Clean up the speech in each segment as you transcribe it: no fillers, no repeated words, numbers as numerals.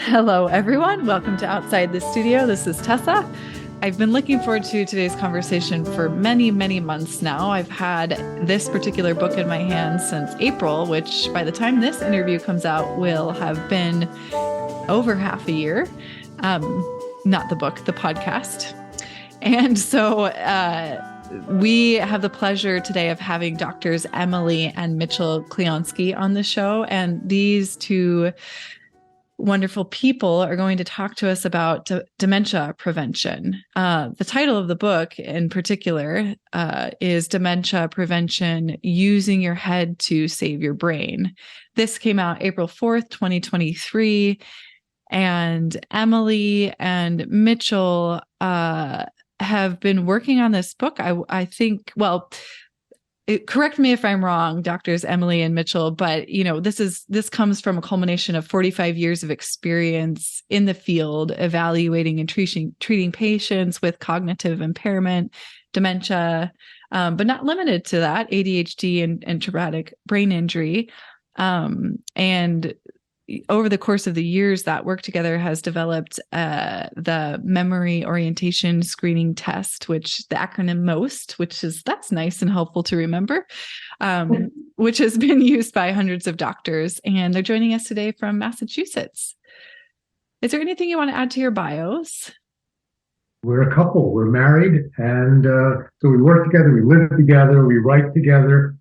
Hello, everyone. Welcome to Outside the Studio. This is Tessa. I've been looking forward to today's conversation for many, many months now. I've had this particular book in my hands since April, which by the time this interview comes out will have been over half a year. Not the book, the podcast. And so we have the pleasure today of having Doctors Emily and Mitchell Clionsky on the show. And these two wonderful people are going to talk to us about dementia prevention. The title of the book in particular is Dementia Prevention, Using Your Head to Save Your Brain. This came out April 4th, 2023. And Emily and Mitchell have been working on this book. I think, correct me if I'm wrong, Doctors Emily and Mitchell, but this comes from a culmination of 45 years of experience in the field, evaluating and treating patients with cognitive impairment, dementia, but not limited to that, ADHD and traumatic brain injury. And over the course of the years, that work together has developed the memory orientation screening test, which the acronym MOST, that's nice and helpful to remember, which has been used by hundreds of doctors. And they're joining us today from Massachusetts. Is there anything you want to add to your bios? We're a couple. We're married, and so we work together, we live together, we write together.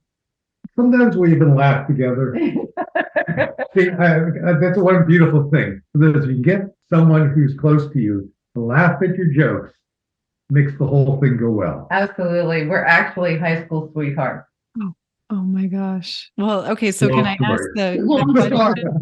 Sometimes we even laugh together. See, that's one beautiful thing. Because you get someone who's close to you to laugh at your jokes, makes the whole thing go well. Absolutely. We're actually high school sweethearts. Oh my gosh. Well, okay. So can I ask the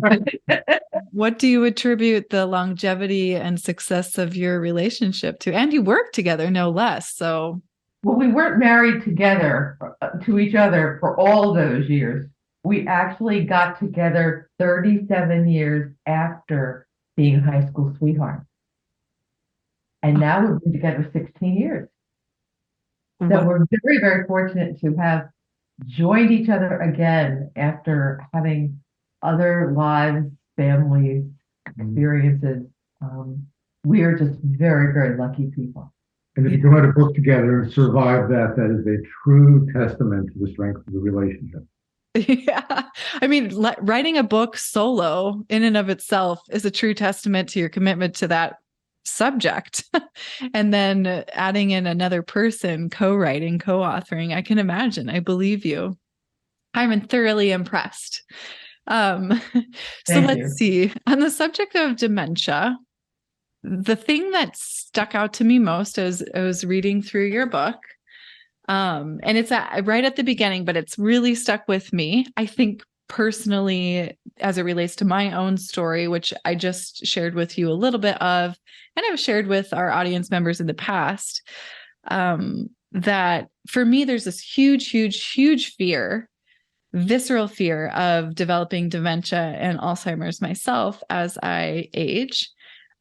question? What do you attribute the longevity and success of your relationship to? And you work together, no less. So. Well, we weren't married together to each other for all those years. We actually got together 37 years after being high school sweethearts. And now we've been together 16 years. So we're very, very fortunate to have joined each other again after having other lives, families, experiences. We are just very, very lucky people. And if you can write a book together and survive that, that is a true testament to the strength of the relationship. Yeah. I mean, writing a book solo in and of itself is a true testament to your commitment to that subject. And then adding in another person, co-writing, co-authoring, I can imagine. I believe you. I'm thoroughly impressed. Let's see. On the subject of dementia, the thing that stuck out to me most as I was reading through your book, and it's right at the beginning, but it's really stuck with me. I think personally, as it relates to my own story, which I just shared with you a little bit of, and I've shared with our audience members in the past, that for me, there's this huge, huge, huge fear, visceral fear of developing dementia and Alzheimer's myself as I age.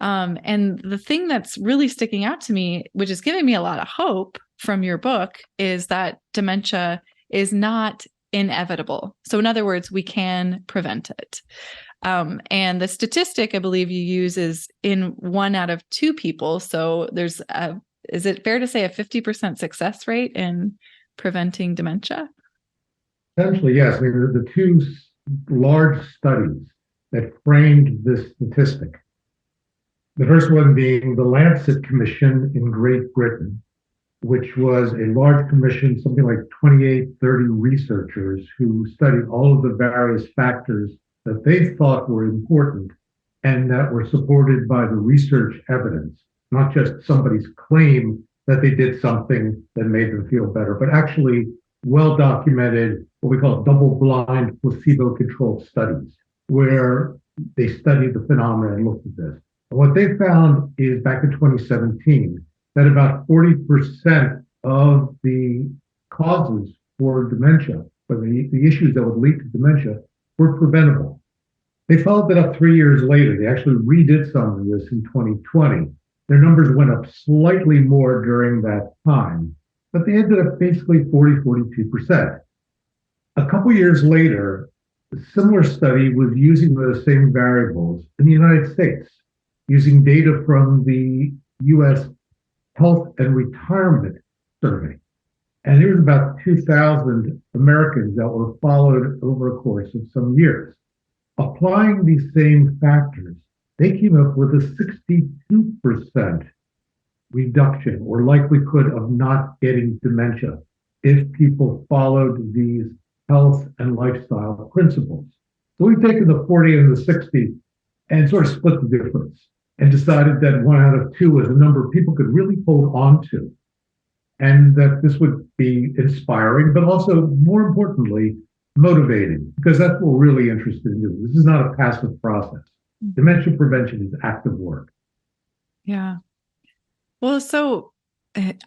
And the thing that's really sticking out to me, which is giving me a lot of hope from your book, is that dementia is not inevitable. So in other words, we can prevent it. And the statistic I believe you use is in 1 out of 2 people. So there's is it fair to say a 50% success rate in preventing dementia? Essentially, yes. I mean, the two large studies that framed this statistic. The first one being the Lancet Commission in Great Britain, which was a large commission, something like 28, 30 researchers who studied all of the various factors that they thought were important and that were supported by the research evidence, not just somebody's claim that they did something that made them feel better, but actually well-documented, what we call double-blind placebo-controlled studies, where they studied the phenomena and looked at this. And what they found is back in 2017, that about 40% of the causes for dementia, or the issues that would lead to dementia, were preventable. They followed that up 3 years later. They actually redid some of this in 2020. Their numbers went up slightly more during that time, but they ended up basically 42%. A couple years later, A similar study was using those same variables in the United States, using data from the US Health and Retirement Survey. And there was about 2,000 Americans that were followed over a course of some years. Applying these same factors, they came up with a 62% reduction or likelihood of not getting dementia if people followed these health and lifestyle principles. So we've taken the 40 and the 60 and sort of split the difference and decided that 1 out of 2 is a number people could really hold on to, and that this would be inspiring, but also, more importantly, motivating, because that's what we're really interested in doing. This is not a passive process. Dementia prevention is active work. Yeah. Well, so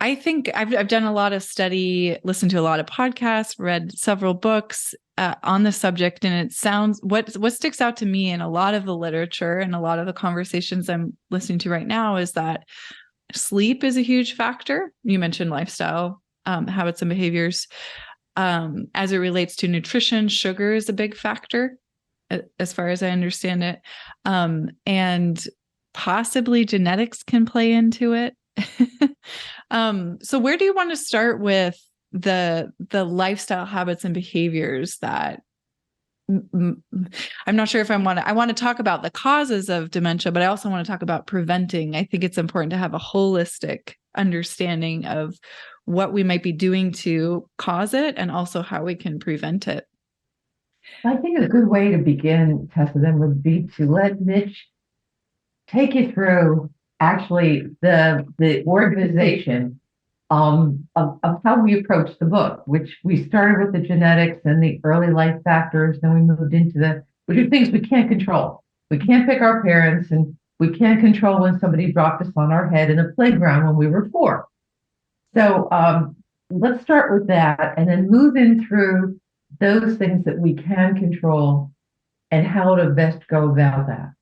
I think I've done a lot of study, listened to a lot of podcasts, read several books on the subject, and it sounds what sticks out to me in a lot of the literature and a lot of the conversations I'm listening to right now is that sleep is a huge factor. You mentioned lifestyle habits and behaviors. As it relates to nutrition, sugar is a big factor, as far as I understand it, and possibly genetics can play into it. So where do you want to start with the lifestyle habits and behaviors that I'm not sure if I want to talk about the causes of dementia, but I also want to talk about preventing. I think it's important to have a holistic understanding of what we might be doing to cause it and also how we can prevent it. I think a good way to begin, Tessa, then would be to let Mitch take you through actually the organization of how we approached the book, which we started with the genetics and the early life factors, then we moved into which are things we can't control. We can't pick our parents, and we can't control when somebody dropped us on our head in a playground when we were 4. So let's start with that and then move in through those things that we can control and how to best go about that.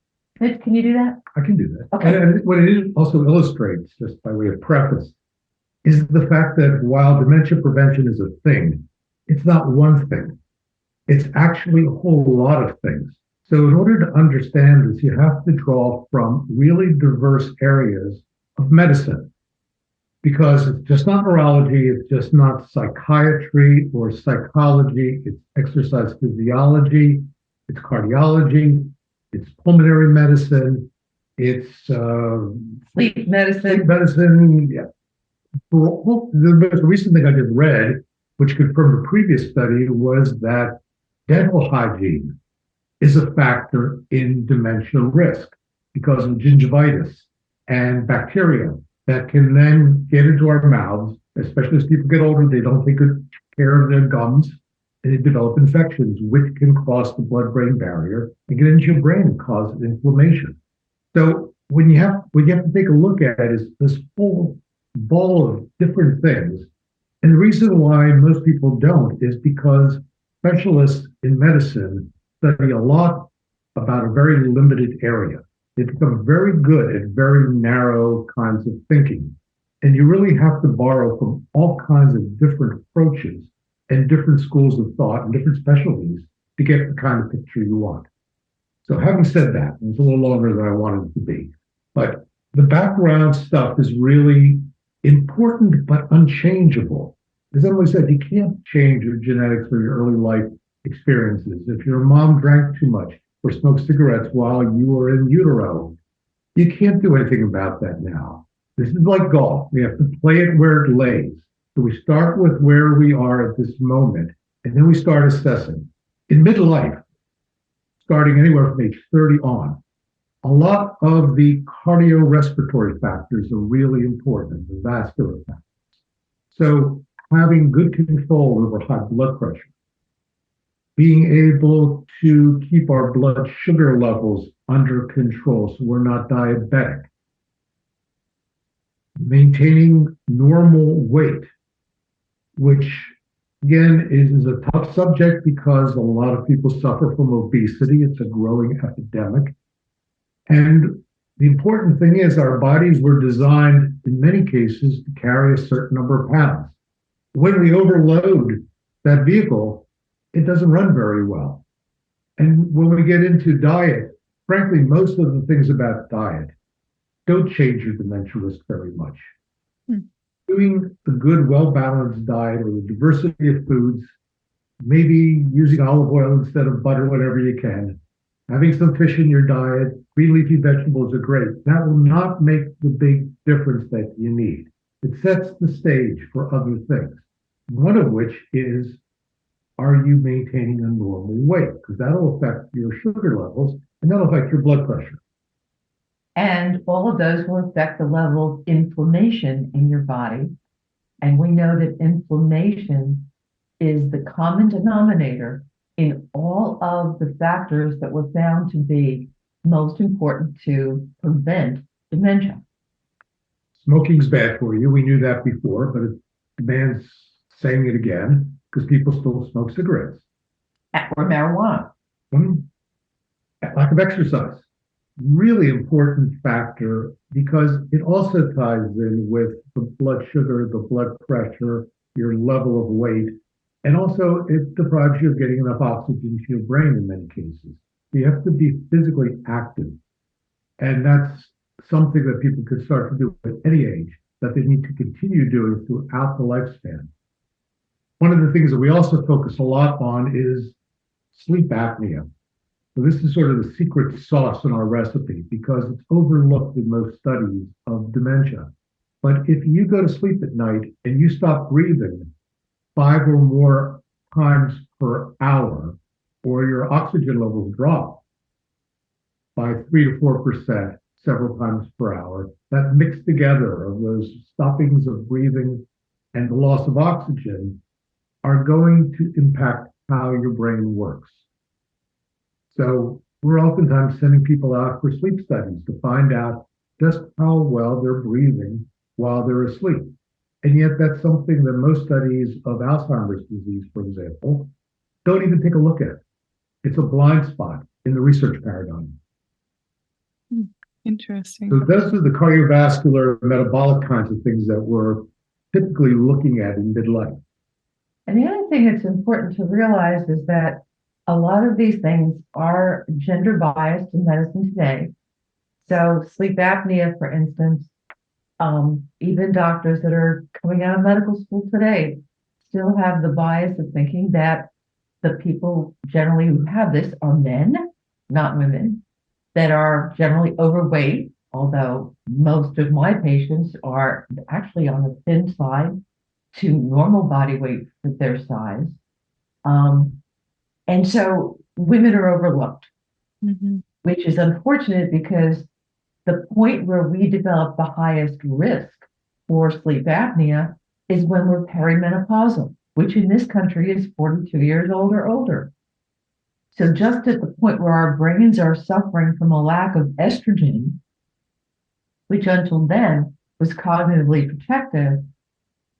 Mitch, can you do that? I can do that. Okay. And what it also illustrates, just by way of preface, is the fact that while dementia prevention is a thing, it's not one thing. It's actually a whole lot of things. So in order to understand this, you have to draw from really diverse areas of medicine, because it's just not neurology, it's just not psychiatry or psychology, it's exercise physiology, it's cardiology, it's pulmonary medicine, it's Sleep medicine. sleep medicine. Yeah. The most recent thing I just read, which confirmed a previous study, was that dental hygiene is a factor in dementia risk because of gingivitis and bacteria that can then get into our mouths, especially as people get older. They don't take good care of their gums, and they develop infections, which can cross the blood-brain barrier and get into your brain and cause inflammation. So what you have to take a look at is this whole ball of different things. And the reason why most people don't is because specialists in medicine study a lot about a very limited area. They become very good at very narrow kinds of thinking. And you really have to borrow from all kinds of different approaches and different schools of thought and different specialties to get the kind of picture you want. So having said that, it's a little longer than I wanted it to be, but the background stuff is really important but unchangeable. As Emily said, you can't change your genetics or your early life experiences. If your mom drank too much or smoked cigarettes while you were in utero, you can't do anything about that now. This is like golf. We have to play it where it lays. So we start with where we are at this moment, and then we start assessing. In midlife, starting anywhere from age 30 on, a lot of the cardiorespiratory factors are really important, the vascular factors. So having good control over high blood pressure, being able to keep our blood sugar levels under control so we're not diabetic, maintaining normal weight, which again is a tough subject because a lot of people suffer from obesity. It's a growing epidemic. And the important thing is our bodies were designed in many cases to carry a certain number of pounds. When we overload that vehicle, it doesn't run very well. And when we get into diet, frankly, most of the things about diet don't change your dementia risk very much. Doing a good, well-balanced diet with a diversity of foods, maybe using olive oil instead of butter whenever you can, having some fish in your diet, green leafy vegetables are great. That will not make the big difference that you need. It sets the stage for other things, one of which is, are you maintaining a normal weight? Because that'll affect your sugar levels and that'll affect your blood pressure. And all of those will affect the level of inflammation in your body. And we know that inflammation is the common denominator in all of the factors that were found to be most important to prevent dementia. Smoking's bad for you. We knew that before, but it demands saying it again because people still smoke cigarettes. Or marijuana. Lack of exercise. Really important factor because it also ties in with the blood sugar, the blood pressure, your level of weight, and also it deprives you of getting enough oxygen to your brain in many cases. You have to be physically active. And that's something that people could start to do at any age that they need to continue doing throughout the lifespan. One of the things that we also focus a lot on is sleep apnea. So this is sort of the secret sauce in our recipe because it's overlooked in most studies of dementia. But if you go to sleep at night and you stop breathing 5 or more times per hour, or your oxygen levels drop by 3 to 4% several times per hour, that mixed together of those stoppings of breathing and the loss of oxygen are going to impact how your brain works. So we're oftentimes sending people out for sleep studies to find out just how well they're breathing while they're asleep. And yet that's something that most studies of Alzheimer's disease, for example, don't even take a look at. It's a blind spot in the research paradigm. Interesting. So those are the cardiovascular, metabolic kinds of things that we're typically looking at in midlife. And the other thing that's important to realize is that a lot of these things are gender biased in medicine today. So sleep apnea, for instance, even doctors that are coming out of medical school today still have the bias of thinking that the people generally who have this are men, not women, that are generally overweight, although most of my patients are actually on the thin side to normal body weight for their size. And so women are overlooked, which is unfortunate because the point where we develop the highest risk for sleep apnea is when we're perimenopausal, which in this country is 42 years old or older. So just at the point where our brains are suffering from a lack of estrogen, which until then was cognitively protective,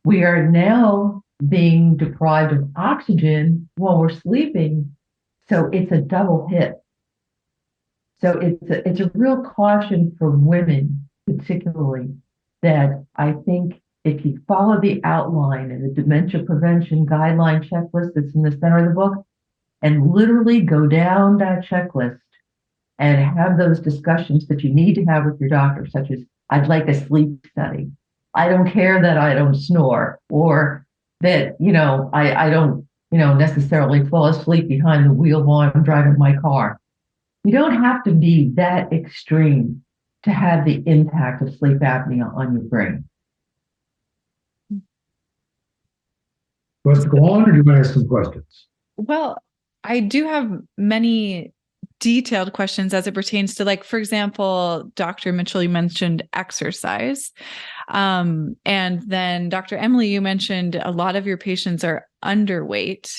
we are now being deprived of oxygen while we're sleeping. So it's a double hit. So it's a real caution for women, particularly, that I think if you follow the outline and the dementia prevention guideline checklist that's in the center of the book, and literally go down that checklist and have those discussions that you need to have with your doctor, such as, I'd like a sleep study. I don't care that I don't snore, or that, I don't, necessarily fall asleep behind the wheel while I'm driving my car. You don't have to be that extreme to have the impact of sleep apnea on your brain. Let's go on, or do you want to ask some questions? Well, I do have many detailed questions as it pertains to, like, for example, Dr. Mitchell, you mentioned exercise. And then Dr. Emily, you mentioned a lot of your patients are underweight,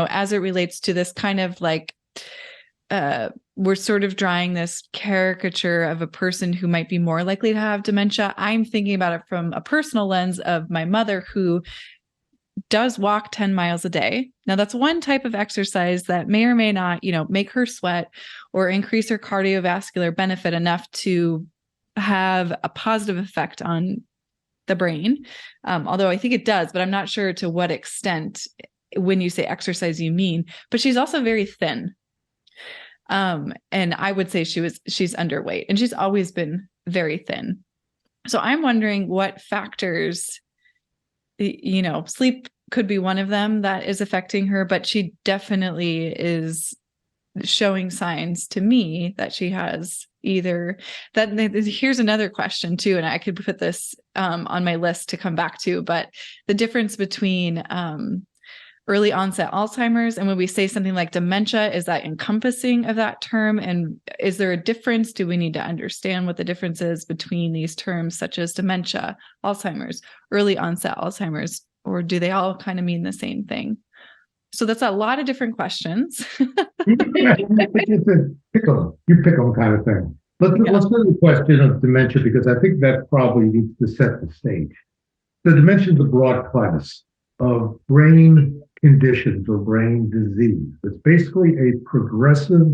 as it relates to this kind of like, we're sort of drawing this caricature of a person who might be more likely to have dementia. I'm thinking about it from a personal lens of my mother, who does walk 10 miles a day. Now, that's one type of exercise that may or may not, make her sweat or increase her cardiovascular benefit enough to have a positive effect on the brain. Although I think it does, but I'm not sure to what extent when you say exercise you mean. But she's also very thin. And I would say she's underweight, and she's always been very thin. So I'm wondering what factors, sleep could be one of them that is affecting her, but she definitely is showing signs to me that she has either that. Here's another question too, and I could put this on my list to come back to, but the difference between early onset Alzheimer's and when we say something like dementia, is that encompassing of that term? And is there a difference? Do we need to understand what the difference is between these terms such as dementia, Alzheimer's, early onset Alzheimer's, or do they all kind of mean the same thing? So that's a lot of different questions. It's a you pick 'em kind of thing. Let's go to the question of dementia, because I think that probably needs to set the stage. So dementia is a broad class of brain conditions or brain disease. It's basically a progressive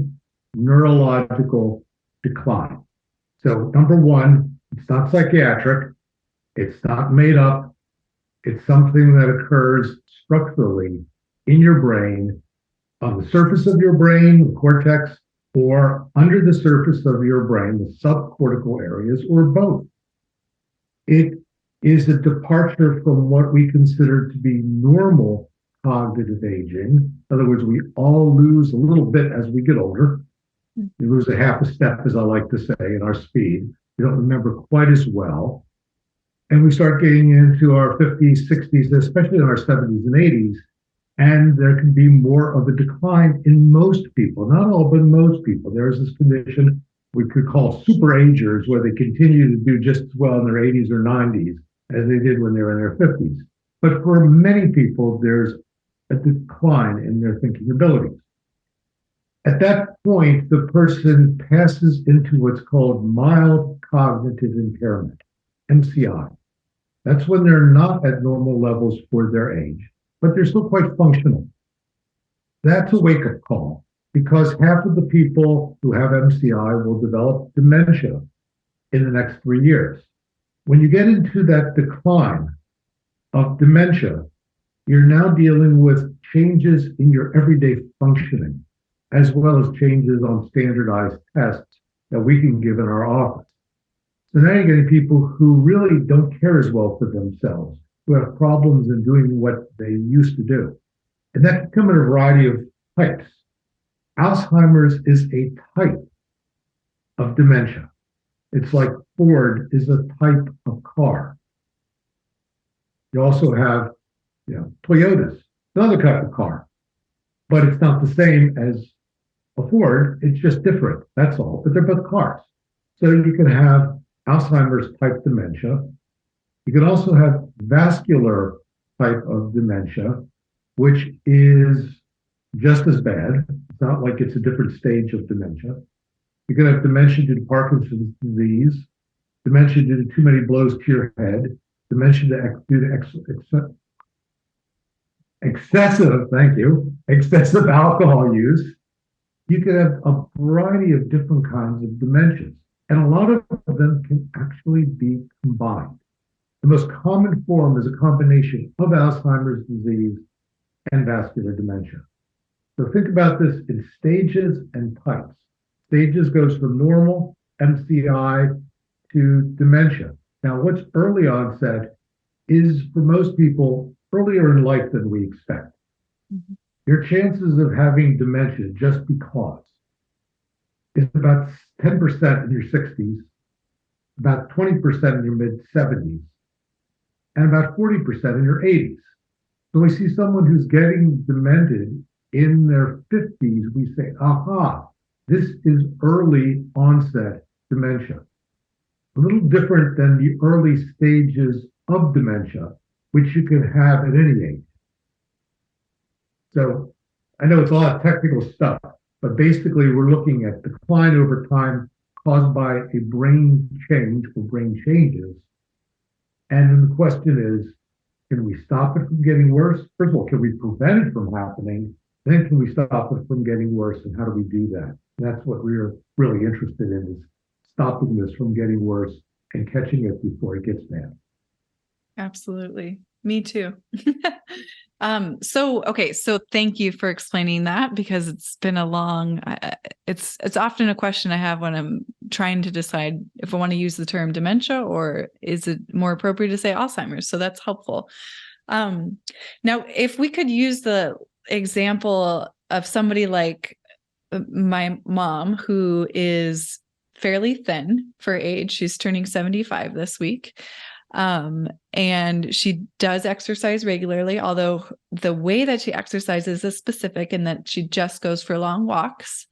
neurological decline. So number one, it's not psychiatric, it's not made up, it's something that occurs structurally in your brain, on the surface of your brain, the cortex, or under the surface of your brain, the subcortical areas, or both. It is a departure from what we consider to be normal cognitive aging. In other words, we all lose a little bit as we get older. We lose a half a step, as I like to say, in our speed. We don't remember quite as well. And we start getting into our 50s, 60s, especially in our 70s and 80s. And there can be more of a decline in most people, not all, but most people. There's this condition we could call super agers, where they continue to do just as well in their 80s or 90s as they did when they were in their 50s. But for many people, there's a decline in their thinking abilities. At that point, the person passes into what's called mild cognitive impairment, MCI. That's when they're not at normal levels for their age, but they're still quite functional. That's a wake-up call, because half of the people who have MCI will develop dementia in the next 3 years. When you get into that decline of dementia, you're now dealing with changes in your everyday functioning, as well as changes on standardized tests that we can give in our office. So now you're getting people who really don't care as well for themselves, who have problems in doing what they used to do. And that can come in a variety of types. Alzheimer's is a type of dementia. It's like Ford is a type of car. You also have, Toyota's another type of car, but it's not the same as a Ford. It's just different. That's all. But they're both cars. So you can have Alzheimer's type dementia. You can also have vascular type of dementia, which is just as bad. It's not like it's a different stage of dementia. You can have dementia due to Parkinson's disease, dementia due to too many blows to your head, dementia due to excessive alcohol use. You could have a variety of different kinds of dementias, and a lot of them can actually be combined. The most common form is a combination of Alzheimer's disease and vascular dementia. So think about this in stages and types. Stages goes from normal, MCI, to dementia. Now, what's early onset is, for most people, earlier in life than we expect. Mm-hmm. Your chances of having dementia just because is about 10% in your 60s, about 20% in your mid-70s, and about 40% in your 80s. So we see someone who's getting demented in their 50s, we say, aha, this is early onset dementia. A little different than the early stages of dementia, which you can have at any age. So I know it's a lot of technical stuff, but basically we're looking at decline over time caused by a brain change or brain changes. And then the question is, can we stop it from getting worse? First of all, can we prevent it from happening? Then can we stop it from getting worse? And how do we do that? And that's what we're really interested in, is stopping this from getting worse and catching it before it gets bad. Absolutely. Me too. So thank you for explaining that, because it's been a long, it's often a question I have when I'm trying to decide if I want to use the term dementia or is it more appropriate to say Alzheimer's. So that's helpful. Now, if we could use the example of somebody like my mom, who is fairly thin for age, she's turning 75 this week. And she does exercise regularly, although the way that she exercises is specific in that she just goes for long walks,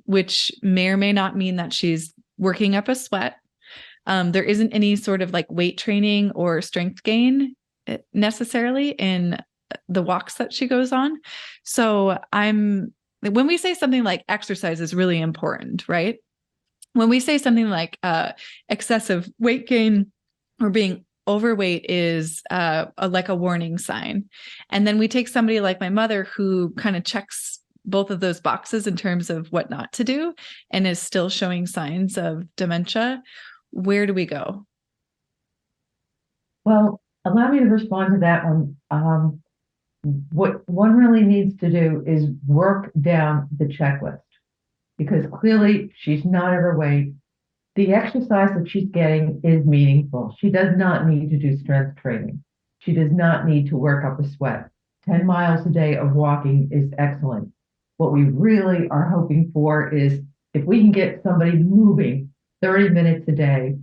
which may or may not mean that she's working up a sweat. There isn't any sort of like weight training or strength gain necessarily in the walks that she goes on. So when we say something like exercise is really important, right? When we say something like excessive weight gain or being overweight is like a warning sign. And then we take somebody like my mother who kind of checks both of those boxes in terms of what not to do and is still showing signs of dementia. Where do we go? Well, allow me to respond to that one. What one really needs to do is work down the checklist, because clearly she's not overweight. The exercise that she's getting is meaningful. She does not need to do strength training. She does not need to work up a sweat. 10 miles a day of walking is excellent. What we really are hoping for is if we can get somebody moving 30 minutes a day,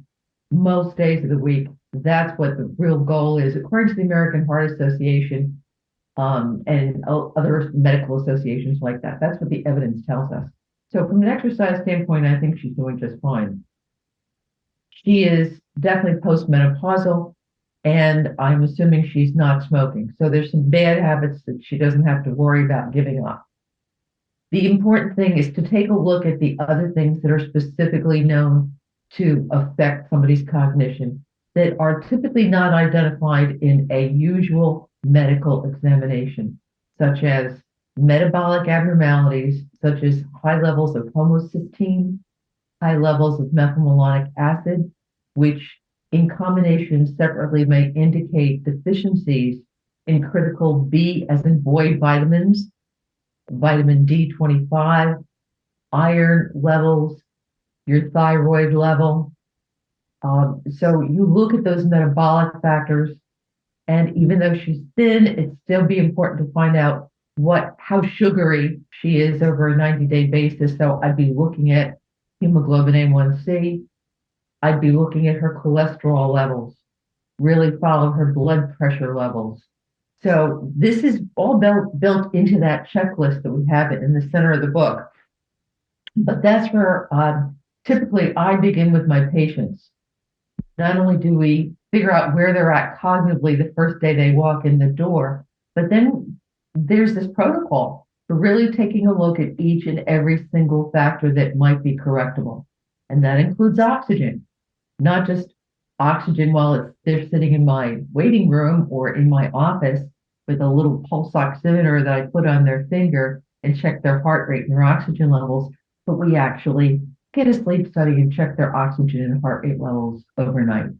most days of the week, that's what the real goal is. According to the American Heart Association, and other medical associations like that, that's what the evidence tells us. So from an exercise standpoint, I think she's doing just fine. She is definitely postmenopausal, and I'm assuming she's not smoking. So there's some bad habits that she doesn't have to worry about giving up. The important thing is to take a look at the other things that are specifically known to affect somebody's cognition that are typically not identified in a usual medical examination, such as metabolic abnormalities, such as high levels of homocysteine, high levels of methylmalonic acid, which in combination separately may indicate deficiencies in critical B as in boy vitamins, vitamin D25, iron levels, your thyroid level. So you look at those metabolic factors, and even though she's thin, it'd still be important to find out how sugary she is over a 90-day basis. So I'd be looking at hemoglobin A1C. I'd be looking at her cholesterol levels, really follow her blood pressure levels. So this is all built into that checklist that we have it in the center of the book. But that's where typically I begin with my patients. Not only do we figure out where they're at cognitively the first day they walk in the door, but then there's this protocol for really taking a look at each and every single factor that might be correctable. And that includes oxygen, not just oxygen while they're sitting in my waiting room or in my office with a little pulse oximeter that I put on their finger and check their heart rate and their oxygen levels, but we actually get a sleep study and check their oxygen and heart rate levels overnight.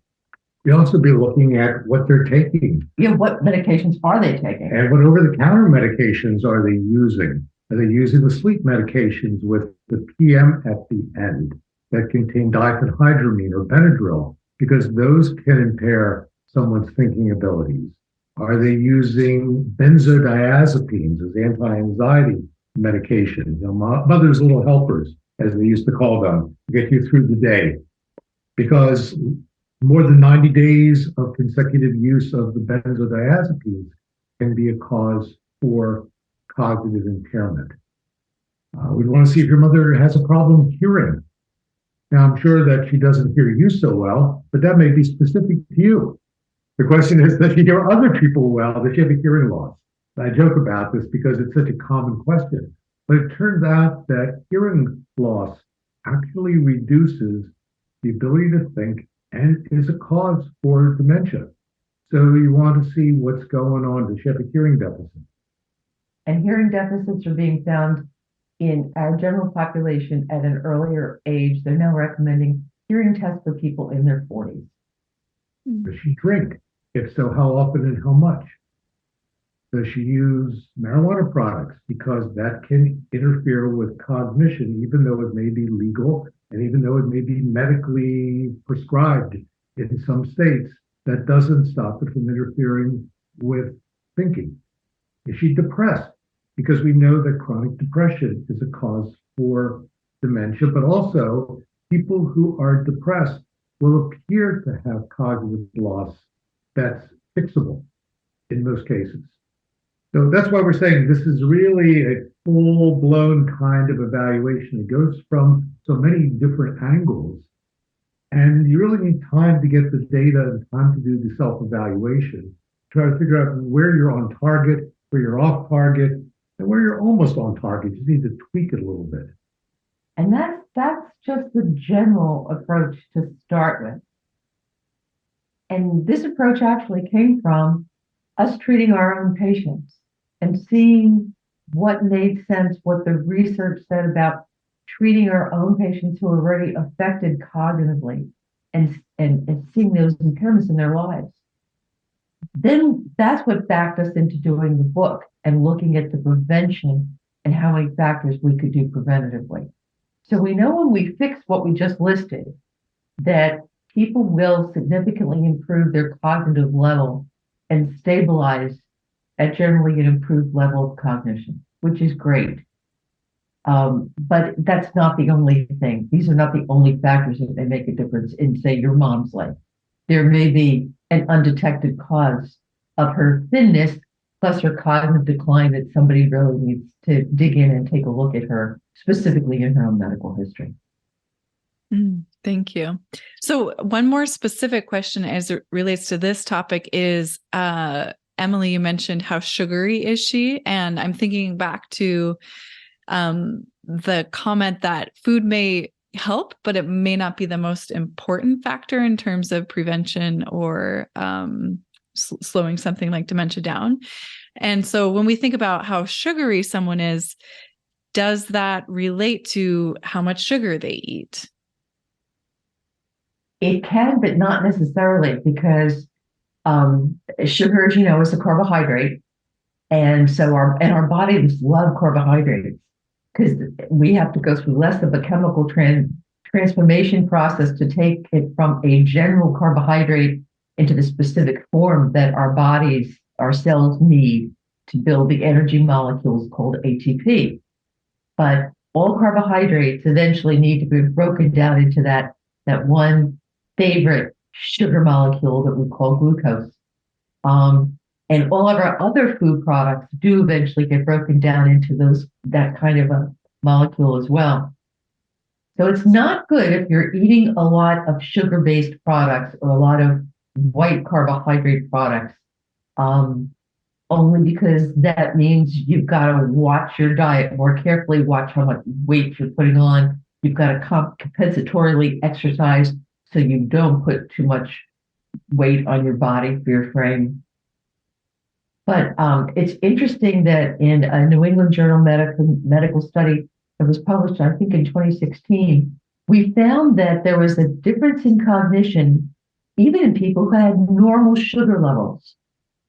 You'll also be looking at what they're taking. Yeah, what medications are they taking? And what over-the-counter medications are they using? Are they using the sleep medications with the PM at the end that contain diphenhydramine or Benadryl? Because those can impair someone's thinking abilities. Are they using benzodiazepines as anti-anxiety medications? Mother's little helpers, as they used to call them, to get you through the day. Because more than 90 days of consecutive use of the benzodiazepines can be a cause for cognitive impairment. We'd want to see if your mother has a problem hearing. Now, I'm sure that she doesn't hear you so well, but that may be specific to you. The question is, does she hear other people well? Does she have a hearing loss? I joke about this because it's such a common question. But it turns out that hearing loss actually reduces the ability to think and is a cause for dementia. So you want to see what's going on. Does she have a hearing deficit? And hearing deficits are being found in our general population at an earlier age. They're now recommending hearing tests for people in their 40s. Does she drink? If so, how often and how much? Does she use marijuana products? Because that can interfere with cognition, even though it may be legal and even though it may be medically prescribed in some states, that doesn't stop it from interfering with thinking. Is she depressed? Because we know that chronic depression is a cause for dementia, but also people who are depressed will appear to have cognitive loss that's fixable in most cases. So that's why we're saying this is really a full-blown kind of evaluation. It goes from so many different angles, and you really need time to get the data and time to do the self-evaluation, try to figure out where you're on target, where you're off target, and where you're almost on target. You need to tweak it a little bit. And that's just the general approach to start with. And this approach actually came from us treating our own patients and seeing what made sense, what the research said about treating our own patients who are already affected cognitively and seeing those impairments in their lives. Then that's what backed us into doing the book and looking at the prevention and how many factors we could do preventatively. So we know when we fix what we just listed, that people will significantly improve their cognitive level and stabilize at generally an improved level of cognition, which is great. But that's not the only thing. These are not the only factors that may make a difference in, say, your mom's life. There may be an undetected cause of her thinness plus her cognitive decline that somebody really needs to dig in and take a look at her, specifically in her own medical history. Thank you. So one more specific question as it relates to this topic is, Emily, you mentioned how sugary is she? And I'm thinking back to the comment that food may help, but it may not be the most important factor in terms of prevention or slowing something like dementia down. And so when we think about how sugary someone is, does that relate to how much sugar they eat? It can, but not necessarily, because sugar, as you know, is a carbohydrate. And so our bodies love carbohydrates because we have to go through less of a chemical transformation process to take it from a general carbohydrate into the specific form that our bodies, our cells need to build the energy molecules called ATP. But all carbohydrates eventually need to be broken down into that one favorite sugar molecule that we call glucose. And all of our other food products do eventually get broken down into that kind of a molecule as well. So it's not good if you're eating a lot of sugar-based products or a lot of white carbohydrate products, only because that means you've got to watch your diet more carefully, watch how much weight you're putting on. You've got to compensatorily exercise so you don't put too much weight on your body for your frame. But it's interesting that in a New England Journal medical study that was published, I think, in 2016, we found that there was a difference in cognition even in people who had normal sugar levels.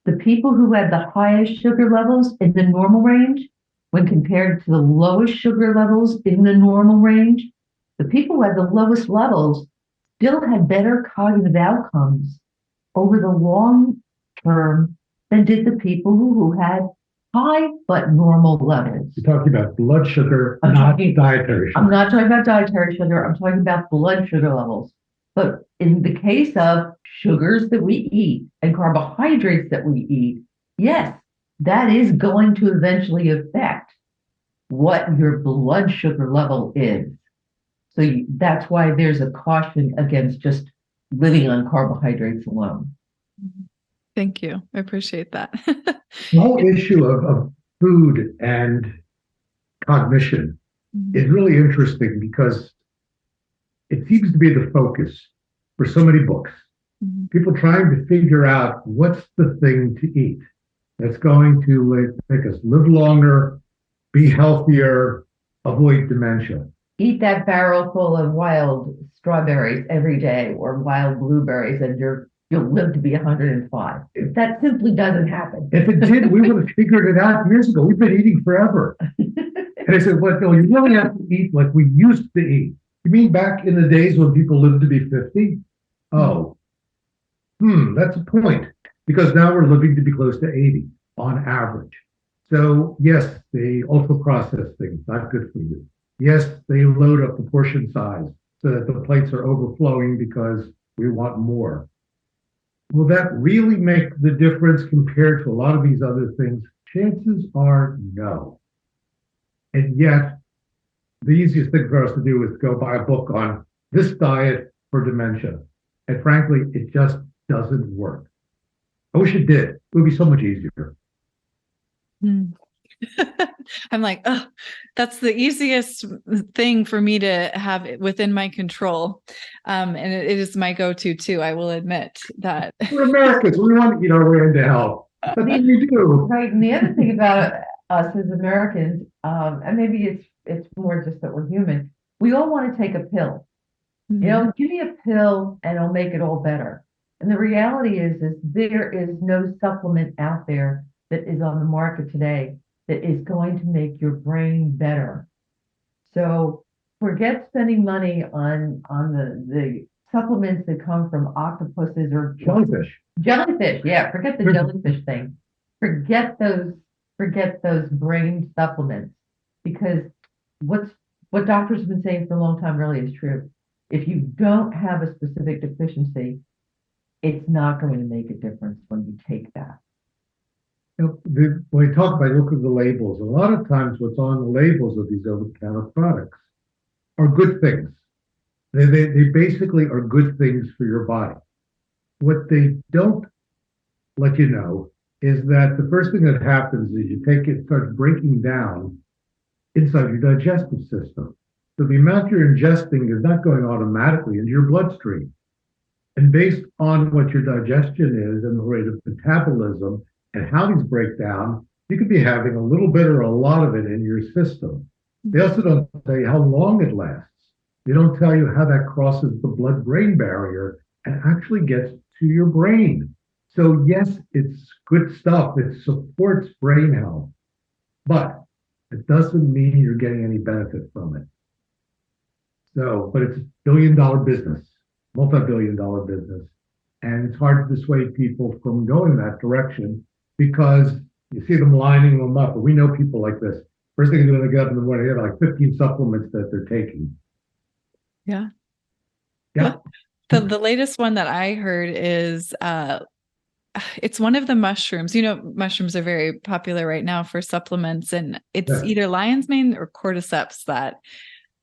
The people who had the highest sugar levels in the normal range, when compared to the lowest sugar levels in the normal range, the people who had the lowest levels still had better cognitive outcomes over the long term than did the people who had high but normal levels. You're talking about blood sugar, not dietary sugar. I'm not talking about dietary sugar. I'm talking about blood sugar levels. But in the case of sugars that we eat and carbohydrates that we eat, yes, that is going to eventually affect what your blood sugar level is. So that's why there's a caution against just living on carbohydrates alone. Thank you. I appreciate that. The whole issue of food and cognition is really interesting because it seems to be the focus for so many books. People trying to figure out what's the thing to eat that's going to make us live longer, be healthier, avoid dementia. Eat that barrel full of wild strawberries every day or wild blueberries, and you're you'll live to be 105. That simply doesn't happen. If it did, we would have figured it out years ago. We've been eating forever. And I said, well, no, you really have to eat like we used to eat. You mean back in the days when people lived to be 50? Oh, that's a point. Because now we're living to be close to 80 on average. So yes, the ultra-processed things, not good for you. Yes, they load up the portion size so that the plates are overflowing because we want more. Will that really make the difference compared to a lot of these other things? Chances are no. And yet, the easiest thing for us to do is go buy a book on this diet for dementia. And frankly, it just doesn't work. I wish it did. It would be so much easier. I'm like, oh, that's the easiest thing for me to have within my control. And it is my go-to too. I will admit that. We're Americans. We want to eat our way into hell. That's what we do. Right. And the other thing about us as Americans, and maybe it's more just that we're human, we all want to take a pill. Mm-hmm. You know, give me a pill and it'll make it all better. And the reality is there is no supplement out there that is on the market today that is going to make your brain better. So forget spending money on the supplements that come from octopuses or Jellyfish. Jellyfish, yeah, forget the jellyfish thing. Forget those brain supplements, because what doctors have been saying for a long time really is true. If you don't have a specific deficiency, it's not going to make a difference when you take that. You know, when we talk about, look at the labels, a lot of times what's on the labels of these over-the-counter products are good things. They basically are good things for your body. What they don't let you know is that the first thing that happens is you take it, starts breaking down inside your digestive system. So the amount you're ingesting is not going automatically into your bloodstream. And based on what your digestion is and the rate of metabolism and how these break down, you could be having a little bit or a lot of it in your system. They also don't tell you how long it lasts. They don't tell you how that crosses the blood-brain barrier and actually gets to your brain. So yes, it's good stuff. It supports brain health, but it doesn't mean you're getting any benefit from it. So, but it's a billion-dollar business, multi-billion-dollar business. And it's hard to dissuade people from going that direction because you see them lining them up. And we know people like this. First thing they do when they get up in the morning, they have like 15 supplements that they're taking. Yeah. Yeah. The latest one that I heard is it's one of the mushrooms. You know, mushrooms are very popular right now for supplements, and it's either lion's mane or cordyceps that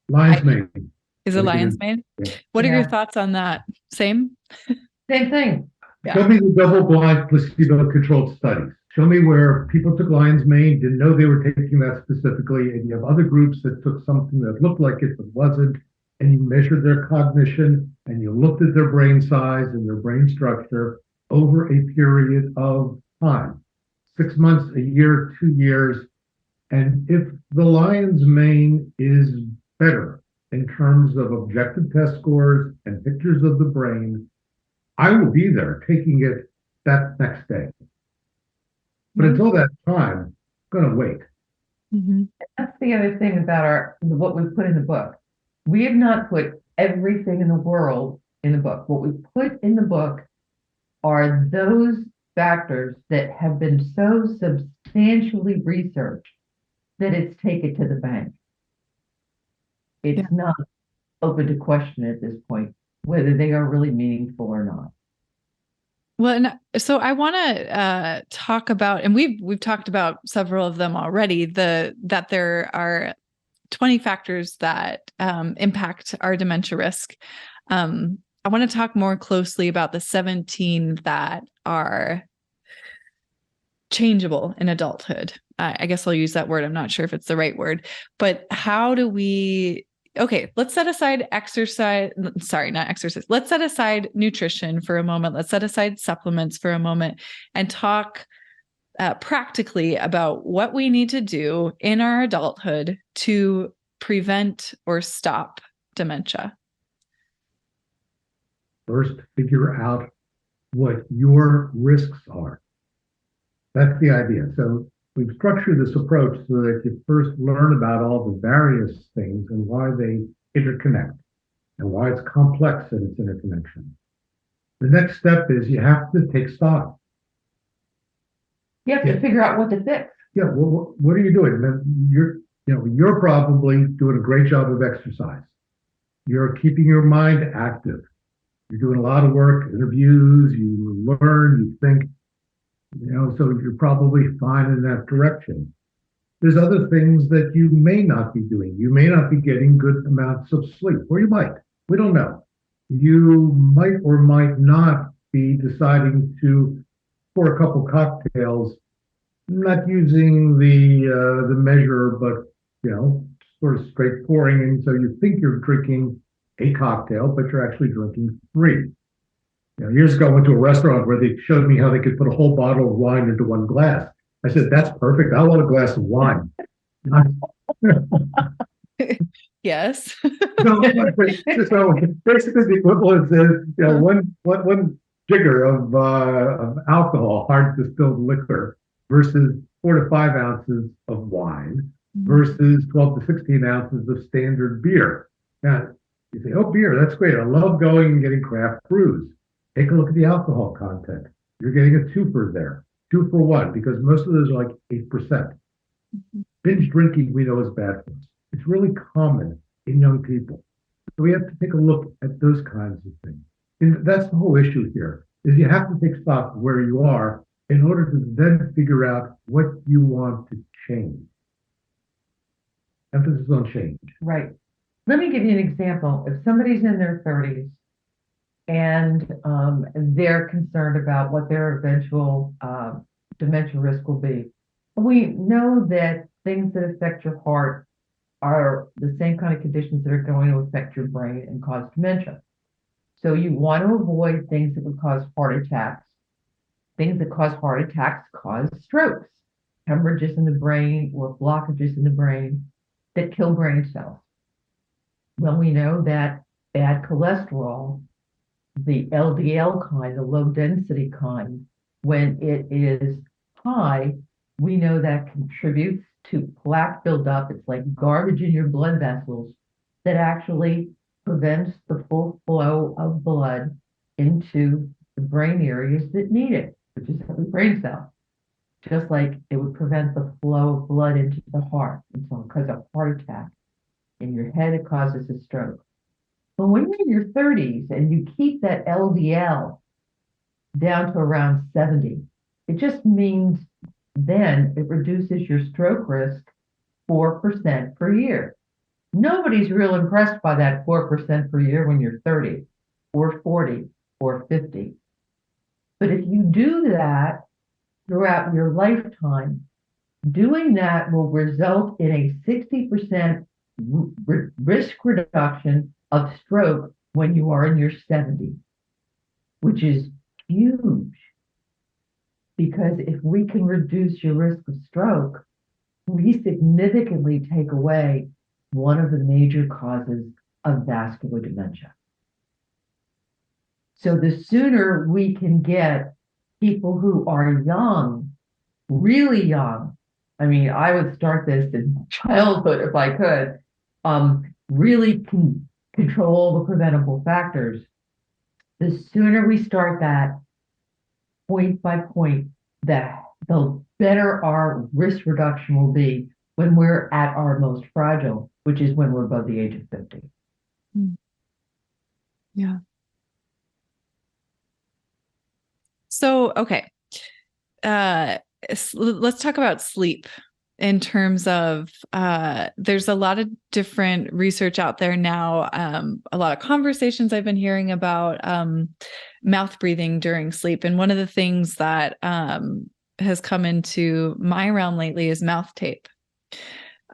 lion's mane. Is a lion's mane? Yeah. What are your thoughts on that? Same thing. Yeah. Show me the double-blind, placebo-controlled studies. Show me where people took lion's mane, didn't know they were taking that specifically, and you have other groups that took something that looked like it but wasn't, and you measured their cognition, and you looked at their brain size and their brain structure over a period of time, 6 months, a year, 2 years. And if the lion's mane is better in terms of objective test scores and pictures of the brain, I will be there taking it that next day. But until that time, I'm going to wait. Mm-hmm. That's the other thing about what we put in the book. We have not put everything in the world in the book. What we put in the book are those factors that have been so substantially researched that it's take it to the bank. It's not open to question at this point whether they are really meaningful or not. Well, and so I want to talk about, and we've talked about several of them already, that there are 20 factors that impact our dementia risk. I want to talk more closely about the 17 that are changeable in adulthood. I guess I'll use that word. I'm not sure if it's the right word, but how do we... Okay, let's set aside exercise. Sorry, not exercise. Let's set aside nutrition for a moment. Let's set aside supplements for a moment and talk practically about what we need to do in our adulthood to prevent or stop dementia. First, figure out what your risks are. That's the idea. So we've structured this approach so that you first learn about all the various things and why they interconnect and why it's complex in its interconnection. The next step is you have to take stock. You have to figure out what to fix. Yeah, well, what are you doing? You're probably doing a great job of exercise. You're keeping your mind active. You're doing a lot of work, interviews, you learn, you think, so you're probably fine in that direction. There's other things that you may not be doing. You may not be getting good amounts of sleep, or you might. We don't know. You might or might not be deciding to pour a couple cocktails, not using the measure, but sort of straight pouring, and so you think you're drinking a cocktail, but you're actually drinking 3. Years ago, I went to a restaurant where they showed me how they could put a whole bottle of wine into one glass. I said, "That's perfect. I want a glass of wine." Yes. So basically, the equivalent is one jigger of alcohol, hard distilled liquor, versus 4 to 5 ounces of wine, versus 12 to 16 ounces of standard beer. Now, you say, "Oh, beer, that's great. I love going and getting craft brews." Take a look at the alcohol content. You're getting a twofer there, 2 for 1, because most of those are like 8%. Binge drinking, we know, is bad for us. It's really common in young people. So we have to take a look at those kinds of things. And that's the whole issue here, is you have to take stock of where you are in order to then figure out what you want to change. Emphasis on change. Right. Let me give you an example. If somebody's in their 30s and they're concerned about what their eventual dementia risk will be, we know that things that affect your heart are the same kind of conditions that are going to affect your brain and cause dementia. So you want to avoid things that would cause heart attacks. Things that cause heart attacks cause strokes, hemorrhages in the brain or blockages in the brain that kill brain cells. Well, we know that bad cholesterol, the LDL kind, the low density kind, when it is high, we know that contributes to plaque buildup. It's like garbage in your blood vessels that actually prevents the full flow of blood into the brain areas that need it, which is every brain cell. Just like it would prevent the flow of blood into the heart. And so because of heart attack in your head, it causes a stroke. But when you're in your 30s and you keep that LDL down to around 70, it just means then it reduces your stroke risk 4% per year. Nobody's real impressed by that 4% per year when you're 30 or 40 or 50. But if you do that throughout your lifetime, doing that will result in a 60% risk reduction of stroke when you are in your 70s, which is huge. Because if we can reduce your risk of stroke, we significantly take away one of the major causes of vascular dementia. So the sooner we can get people who are young, really young, I mean, I would start this in childhood if I could, really control all the preventable factors. The sooner we start that, point by point, the better our risk reduction will be when we're at our most fragile, which is when we're above the age of 50. Yeah. So, okay. Let's talk about sleep in terms of, there's a lot of different research out there now. A lot of conversations I've been hearing about, mouth breathing during sleep. And one of the things that, has come into my realm lately is mouth tape.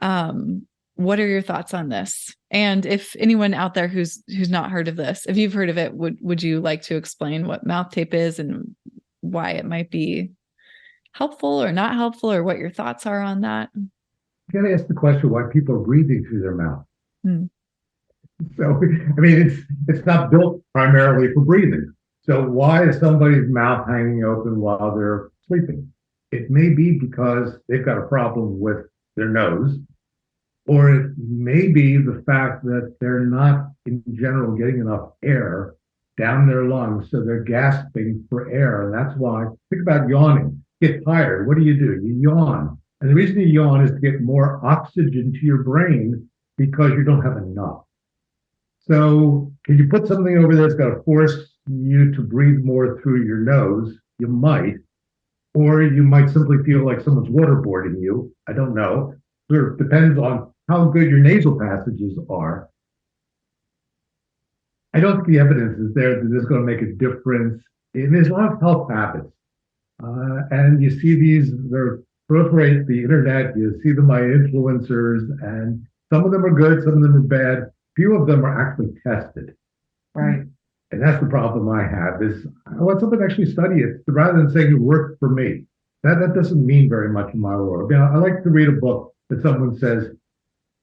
What are your thoughts on this? And if anyone out there who's not heard of this, if you've heard of it, would you like to explain what mouth tape is and why it might be helpful or not helpful, or what your thoughts are on that? You got to ask the question why people are breathing through their mouth. So, I mean, it's not built primarily for breathing. So why is somebody's mouth hanging open while they're sleeping? It may be because they've got a problem with their nose, or it may be the fact that they're not, in general, getting enough air down their lungs, so they're gasping for air. And that's why, think about yawning. Get tired. What do? You yawn. And the reason you yawn is to get more oxygen to your brain because you don't have enough. So, can you put something over there that's going to force you to breathe more through your nose? You might. Or you might simply feel like someone's waterboarding you. I don't know. It depends on how good your nasal passages are. I don't think the evidence is there that this is going to make a difference. And there's a lot of health habits. And you see these, they're proliferate the internet, you see them by influencers, and some of them are good, some of them are bad. Few of them are actually tested. Right. And that's the problem I have is I want someone to actually study it rather than saying it worked for me. That doesn't mean very much in my world. I like to read a book that someone says,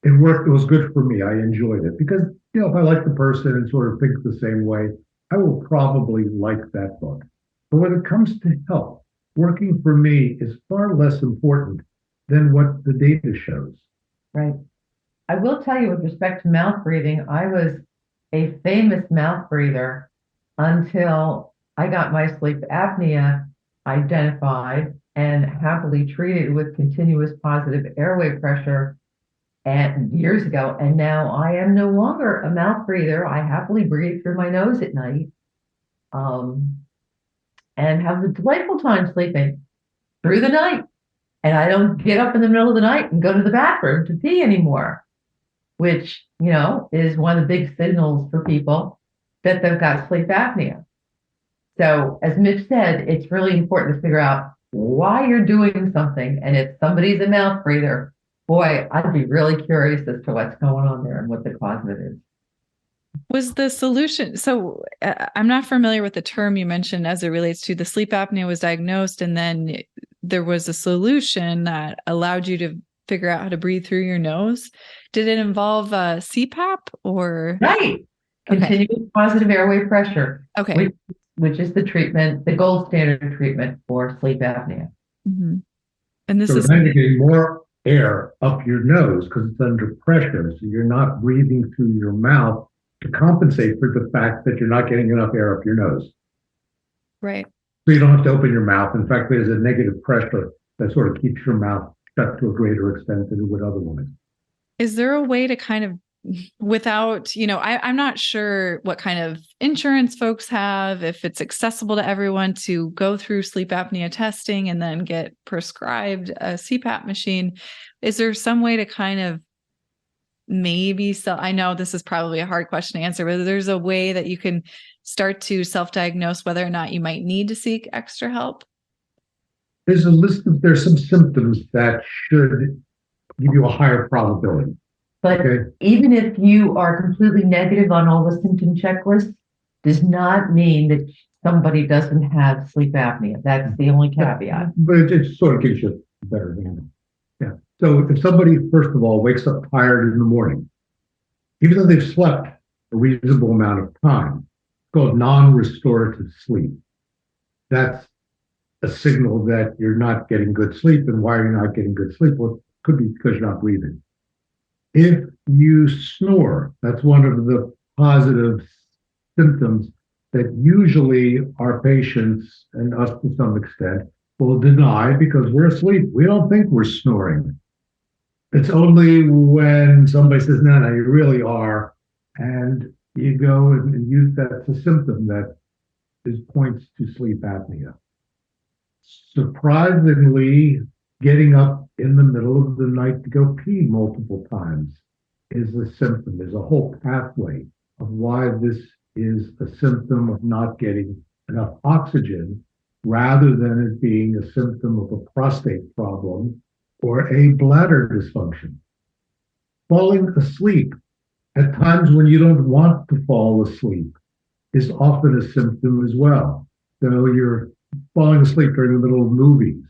it worked, it was good for me, I enjoyed it. Because, if I like the person and sort of think the same way, I will probably like that book. But when it comes to health, working for me is far less important than what the data shows. Right. I will tell you with respect to mouth breathing, I was a famous mouth breather until I got my sleep apnea identified and happily treated with continuous positive airway pressure and years ago. And now I am no longer a mouth breather. I happily breathe through my nose at night, and have a delightful time sleeping through the night. And I don't get up in the middle of the night and go to the bathroom to pee anymore, which, is one of the big signals for people that they've got sleep apnea. So as Mitch said, it's really important to figure out why you're doing something. And if somebody's a mouth breather, boy, I'd be really curious as to what's going on there and what the cause of it is. Was the solution, so I'm not familiar with the term you mentioned as it relates to the sleep apnea was diagnosed and then there was a solution that allowed you to figure out how to breathe through your nose. Did it involve CPAP or? Right. Okay. Continuous positive airway pressure. Okay. Which is the treatment, the gold standard treatment for sleep apnea. Mm-hmm. And this so is then you're getting more air up your nose because it's under pressure. So you're not breathing through your mouth to compensate for the fact that you're not getting enough air up your nose. right. So you don't have to open your mouth. In fact, there's a negative pressure that sort of keeps your mouth shut to a greater extent than it would otherwise. Is there a way to kind of, without, I'm not sure what kind of insurance folks have, if it's accessible to everyone to go through sleep apnea testing and then get prescribed a CPAP machine. Is there some way to kind of I know this is probably a hard question to answer, but there's a way that you can start to self-diagnose whether or not you might need to seek extra help? There's some symptoms that should give you a higher probability. But even if you are completely negative on all the symptom checklists, does not mean that somebody doesn't have sleep apnea. That's the only caveat. But it sort of gives you a better handle. Yeah. So if somebody, first of all, wakes up tired in the morning, even though they've slept a reasonable amount of time, it's called non-restorative sleep. That's a signal that you're not getting good sleep. And why are you not getting good sleep? Well, it could be because you're not breathing. If you snore, that's one of the positive symptoms that usually our patients and us to some extent will deny because we're asleep. We don't think we're snoring. It's only when somebody says, no, you really are. And you go and use that's a symptom that points to sleep apnea. Surprisingly, getting up in the middle of the night to go pee multiple times is a symptom. There's a whole pathway of why this is a symptom of not getting enough oxygen rather than it being a symptom of a prostate problem or a bladder dysfunction. Falling asleep at times when you don't want to fall asleep is often a symptom as well. So you're falling asleep during the middle of movies,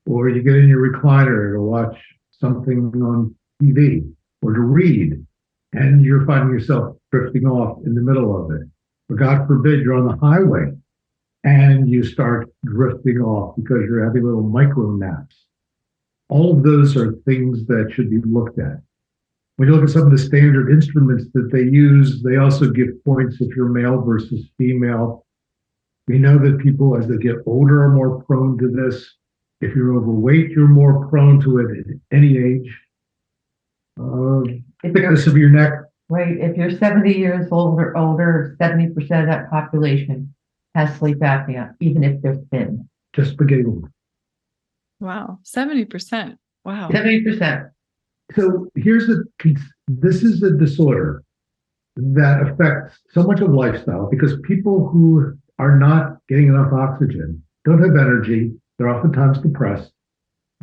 or you get in your recliner to watch something on TV or to read, and you're finding yourself drifting off in the middle of it. Or God forbid, you're on the highway and you start drifting off because you're having little micro naps. All of those are things that should be looked at. When you look at some of the standard instruments that they use, they also give points if you're male versus female. We know that people, as they get older, are more prone to this. If you're overweight, you're more prone to it at any age. Thickness of your neck. Right. If you're 70 years old or older, 70% of that population has sleep apnea, even if they're thin. Just beginning. Wow. 70%. Wow. 70%. So this is a disorder that affects so much of lifestyle because people who are not getting enough oxygen don't have energy. They're oftentimes depressed.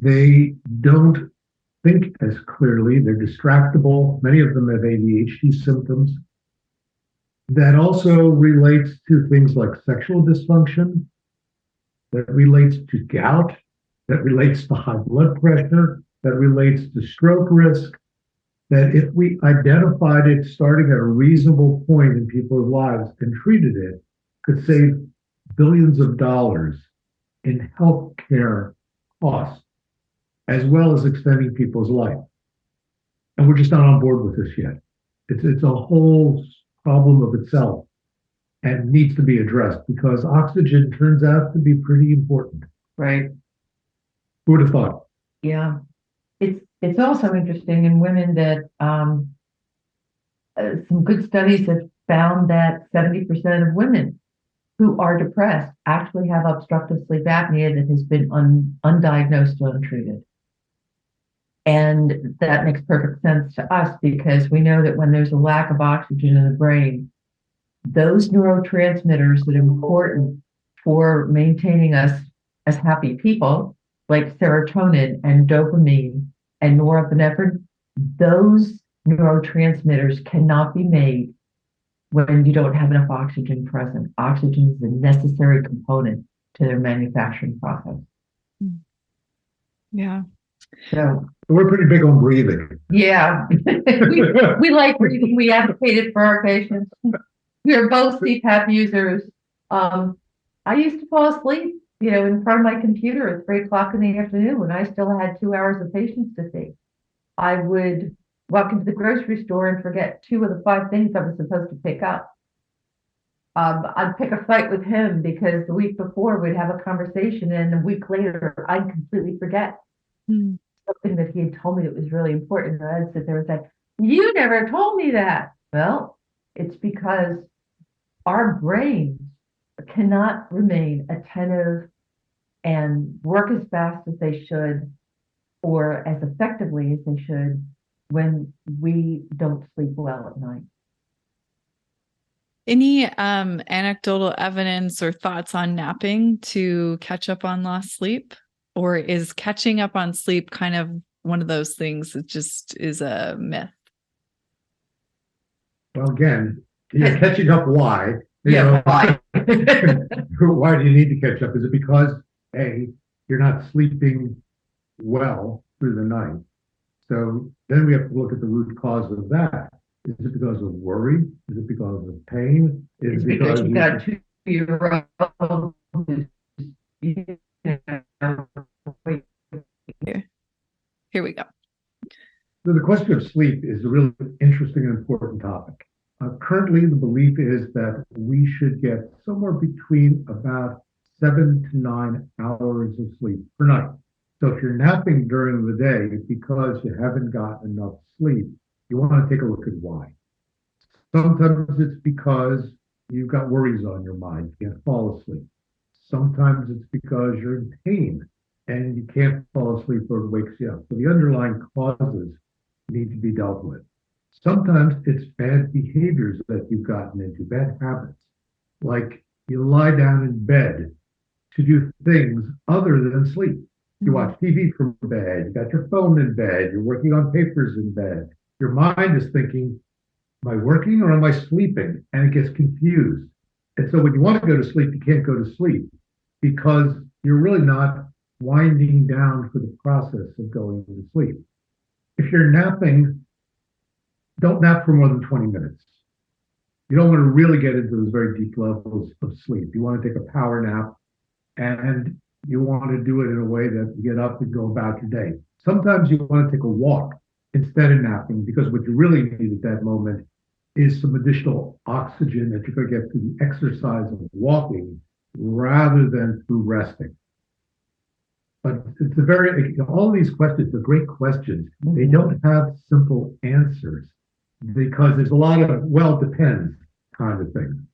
They don't think as clearly. They're distractible. Many of them have ADHD symptoms. That also relates to things like sexual dysfunction, that relates to gout, that relates to high blood pressure, that relates to stroke risk, that if we identified it starting at a reasonable point in people's lives and treated it, could save billions of dollars in healthcare costs, as well as extending people's life. And we're just not on board with this yet. It's a whole problem of itself and needs to be addressed because oxygen turns out to be pretty important. Right. Who would have thought? Yeah. It's also interesting in women that some good studies have found that 70% of women who are depressed actually have obstructive sleep apnea that has been undiagnosed or untreated. And that makes perfect sense to us because we know that when there's a lack of oxygen in the brain, those neurotransmitters that are important for maintaining us as happy people, like serotonin and dopamine and norepinephrine, those neurotransmitters cannot be made when you don't have enough oxygen present. Oxygen is a necessary component to their manufacturing process. Yeah. So we're pretty big on breathing. Yeah. we like breathing. We advocate it for our patients. We are both CPAP users. I used to fall asleep, in front of my computer at 3:00 in the afternoon when I still had 2 hours of patients to see. I would walk into the grocery store and forget 2 of the 5 things I was supposed to pick up. I'd pick a fight with him because the week before we'd have a conversation and a week later I'd completely forget something that he had told me that was really important. And I'd sit there and say, "You never told me that." Well, it's because our brains cannot remain attentive and work as fast as they should or as effectively as they should when we don't sleep well at night. Any anecdotal evidence or thoughts on napping to catch up on lost sleep? Or is catching up on sleep kind of one of those things that just is a myth? Well, again, you're catching up. Why? Why? Why do you need to catch up? Is it because, A, you're not sleeping well through the night? So then we have to look at the root cause of that. Is it because of worry? Is it because of pain? Is it because you got a 2-year-old who's, Here we go. So the question of sleep is a really interesting and important topic. Currently, the belief is that we should get somewhere between about 7 to 9 hours of sleep per night. So if you're napping during the day because you haven't got enough sleep, you want to take a look at why. Sometimes it's because you've got worries on your mind, you can't fall asleep. Sometimes it's because you're in pain and you can't fall asleep or it wakes you up. So the underlying causes need to be dealt with. Sometimes it's bad behaviors that you've gotten into, bad habits, like you lie down in bed to do things other than sleep. You watch TV from bed, you got your phone in bed, you're working on papers in bed. Your mind is thinking, am I working or am I sleeping? And it gets confused. And so when you want to go to sleep, you can't go to sleep because you're really not winding down for the process of going to sleep. If you're napping, don't nap for more than 20 minutes. You don't want to really get into those very deep levels of sleep. You want to take a power nap, and you want to do it in a way that you get up and go about your day. Sometimes you want to take a walk instead of napping, because what you really need at that moment is some additional oxygen that you're going to get through the exercise of walking rather than through resting. But it's all of these questions are great questions. They don't have simple answers because there's a lot of, well, depends kind of thing.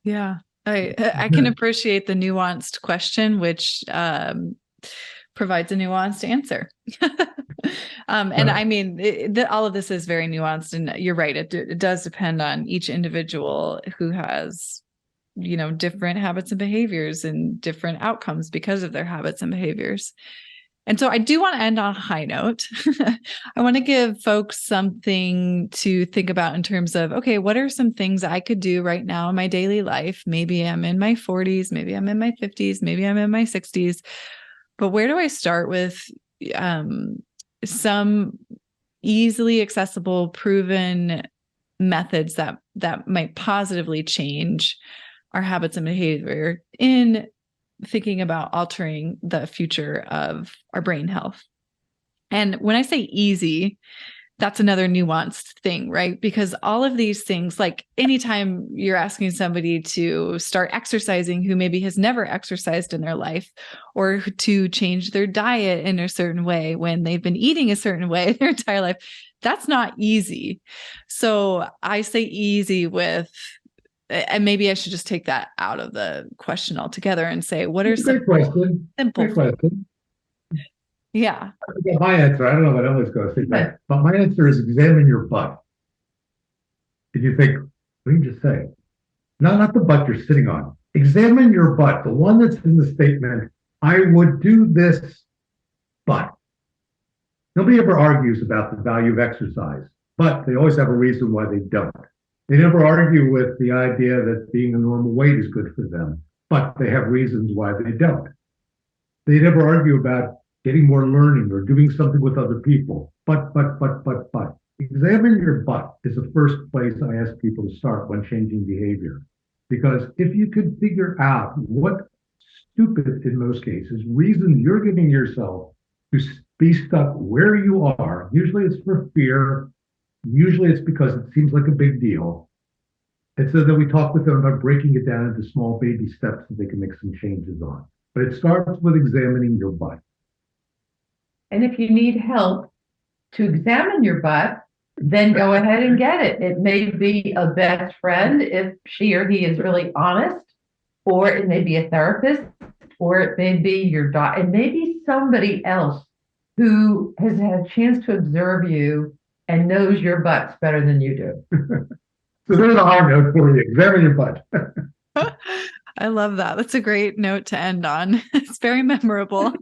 Yeah. I can appreciate the nuanced question, which provides a nuanced answer. And I mean, all of this is very nuanced, and you're right. It does depend on each individual who has, different habits and behaviors and different outcomes because of their habits and behaviors. And so I do want to end on a high note. I want to give folks something to think about in terms of, okay, what are some things I could do right now in my daily life? Maybe I'm in my 40s, maybe I'm in my 50s, maybe I'm in my 60s. But where do I start with some easily accessible, proven methods that might positively change our habits and behavior in thinking about altering the future of our brain health? And when I say easy, that's another nuanced thing, right? Because all of these things, like anytime you're asking somebody to start exercising who maybe has never exercised in their life, or to change their diet in a certain way when they've been eating a certain way their entire life, that's not easy. So I say easy with, and maybe I should just take that out of the question altogether and say, what are some simple question? Yeah. My answer, I don't know what Emily's going to think, but my answer is examine your butt. Did you think, what did you just say? No, not the butt you're sitting on. Examine your butt, the one that's in the statement, I would do this, but. Nobody ever argues about the value of exercise, but they always have a reason why they don't. They never argue with the idea that being a normal weight is good for them, but they have reasons why they don't. They never argue about getting more learning or doing something with other people, but. Examine your butt is the first place I ask people to start when changing behavior. Because if you could figure out what stupid, in most cases, reasons you're giving yourself to be stuck where you are, usually it's for fear, usually it's because it seems like a big deal. And so then we talk with them about breaking it down into small baby steps that they can make some changes on. But it starts with examining your butt. And if you need help to examine your butt, then go ahead and get it. It may be a best friend if she or he is really honest, or it may be a therapist, or it may be your doctor. It may be somebody else who has had a chance to observe you and knows your butts better than you do. So there's a hard note for you. Examine your butt. I love that. That's a great note to end on. It's very memorable.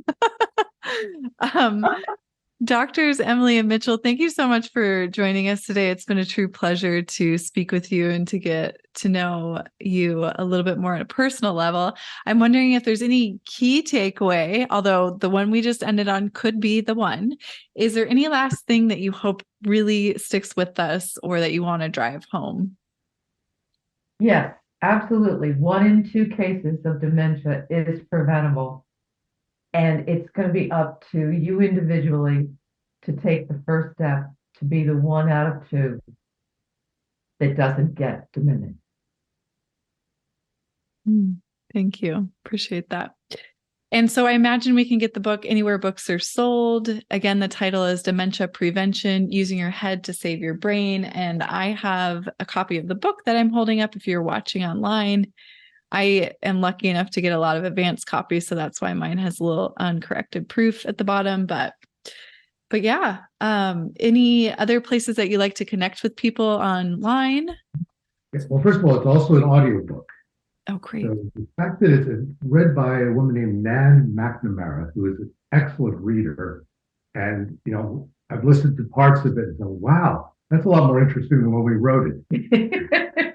Doctors Emily and Mitchell, thank you so much for joining us today. It's been a true pleasure to speak with you and to get to know you a little bit more on a personal level. I'm wondering if there's any key takeaway, although the one we just ended on could be the one. Is there any last thing that you hope really sticks with us or that you want to drive home? Yes, absolutely. 1 in 2 cases of dementia is preventable. And it's going to be up to you individually to take the first step to be the 1 out of 2 that doesn't get dementia. Thank you. Appreciate that. And so I imagine we can get the book anywhere books are sold. Again, the title is Dementia Prevention, Using Your Head to Save Your Brain. And I have a copy of the book that I'm holding up if you're watching online. I am lucky enough to get a lot of advanced copies, so that's why mine has a little uncorrected proof at the bottom. But yeah, any other places that you like to connect with people online? Yes, well, first of all, it's also an audiobook. Oh, great. So the fact that it's read by a woman named Nan McNamara, who is an excellent reader, and I've listened to parts of it and thought, wow, that's a lot more interesting than when we wrote it.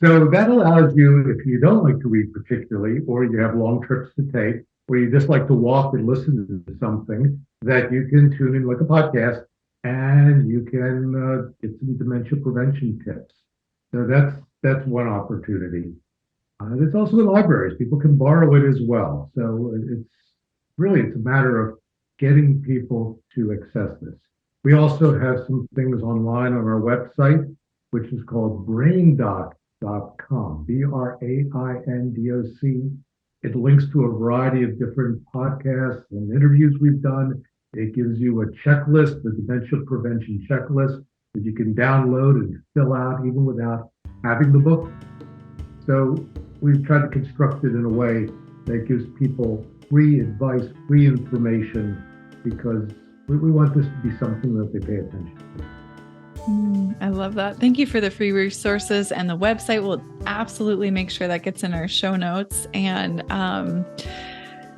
So that allows you, if you don't like to read particularly, or you have long trips to take, or you just like to walk and listen to something, that you can tune in like a podcast and you can get some dementia prevention tips. So that's one opportunity. There's also the libraries. People can borrow it as well. So it's a matter of getting people to access this. We also have some things online on our website, which is called braindoc.com, BRAINDOC. It links to a variety of different podcasts and interviews we've done. It gives you a checklist, the dementia prevention checklist, that you can download and fill out even without having the book. So we've tried to construct it in a way that gives people free advice, free information, because we want this to be something that they pay attention to. I love that. Thank you for the free resources, and the website. We'll absolutely make sure that gets in our show notes. And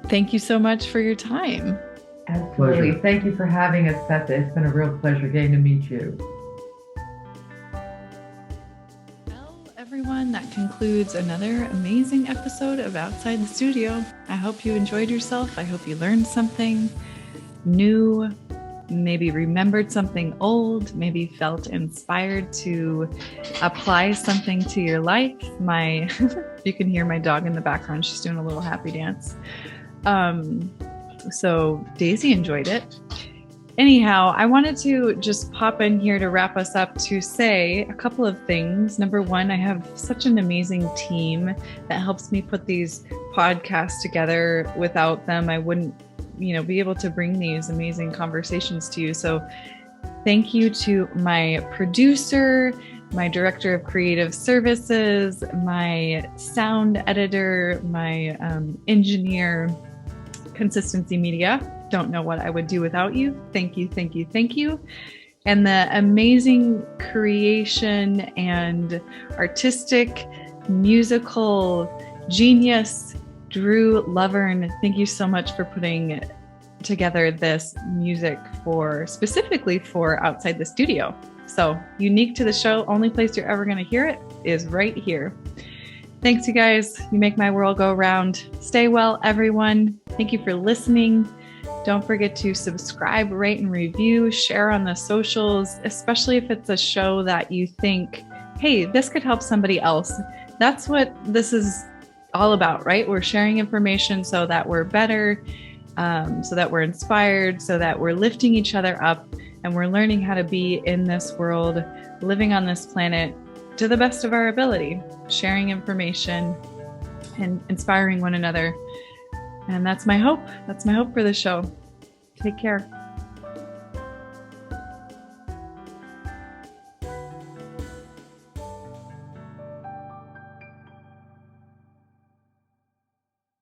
thank you so much for your time. Absolutely. Pleasure. Thank you for having us, Tessa. It's been a real pleasure getting to meet you. Well, everyone, that concludes another amazing episode of Outside the Studio. I hope you enjoyed yourself. I hope you learned something new, maybe remembered something old, maybe felt inspired to apply something to your life. You can hear my dog in the background. She's doing a little happy dance. So Daisy enjoyed it. Anyhow, I wanted to just pop in here to wrap us up to say a couple of things. Number one, I have such an amazing team that helps me put these podcasts together. Without them, I wouldn't be able to bring these amazing conversations to you. So thank you to my producer, my director of creative services, my sound editor, my engineer, Consistency Media. Don't know what I would do without you. Thank you, thank you, thank you. And the amazing creation and artistic musical genius, Drew Lovern. Thank you so much for putting together this music specifically for Outside the Studio. So unique to the show, only place you're ever going to hear it is right here. Thanks, you guys. You make my world go round. Stay well, everyone. Thank you for listening. Don't forget to subscribe, rate, and review, share on the socials, especially if it's a show that you think, hey, this could help somebody else. That's what this is all about, right? We're sharing information so that we're better, so that we're inspired, so that we're lifting each other up, and we're learning how to be in this world, living on this planet to the best of our ability, sharing information and inspiring one another. And that's my hope. That's my hope for the show. Take care.